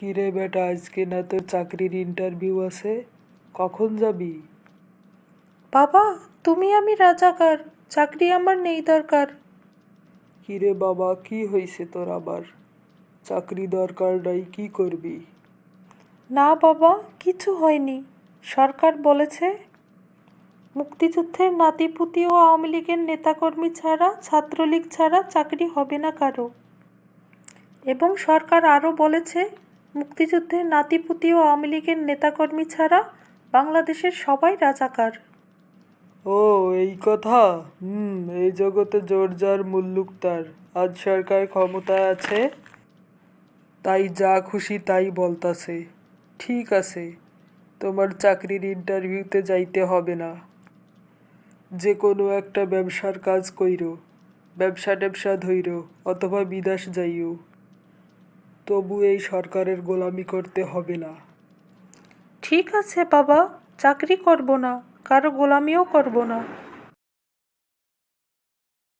কিরে বেটা, আজকে না তোর চাকরির ইন্টারভিউ আছে? কখন যাবি? বাবা, তুমি আমি রাজাকার, চাকরি আমার নেই দরকার। কিরে বাবা, কি হয়েছে তোর আবার? চাকরি দরকার নাই, কি করবি? না বাবা, কিছু হয়নি। সরকার বলেছে মুক্তিযুদ্ধের নাতিপুতি ও আওয়ামী লীগের নেতাকর্মী ছাড়া, ছাত্রলীগ ছাড়া চাকরি হবে না কারো। এবং সরকার আরও বলেছে মুক্তিযুদ্ধের নাতিপুতি ও আওয়ামী লীগের নেতাকর্মী ছাড়া বাংলাদেশের সবাই রাজাকার। ও, এই কথা। এই জগতে জোর যার মুল্লুক তার। আজ সরকার ক্ষমতায় আছে, তাই যা খুশি তাই বলতাছে। ঠিক আছে, তোমার চাকরির ইন্টারভিউতে যাইতে হবে না। যে কোনো একটা ব্যবসার কাজ কইরো, ব্যবসা ধইরো, অথবা বিদেশ যাইও। তবু এই সরকারের গোলামি করতে হবে না। ঠিক আছে বাবা, চাকরি করব না, কারো গোলামিও করব না।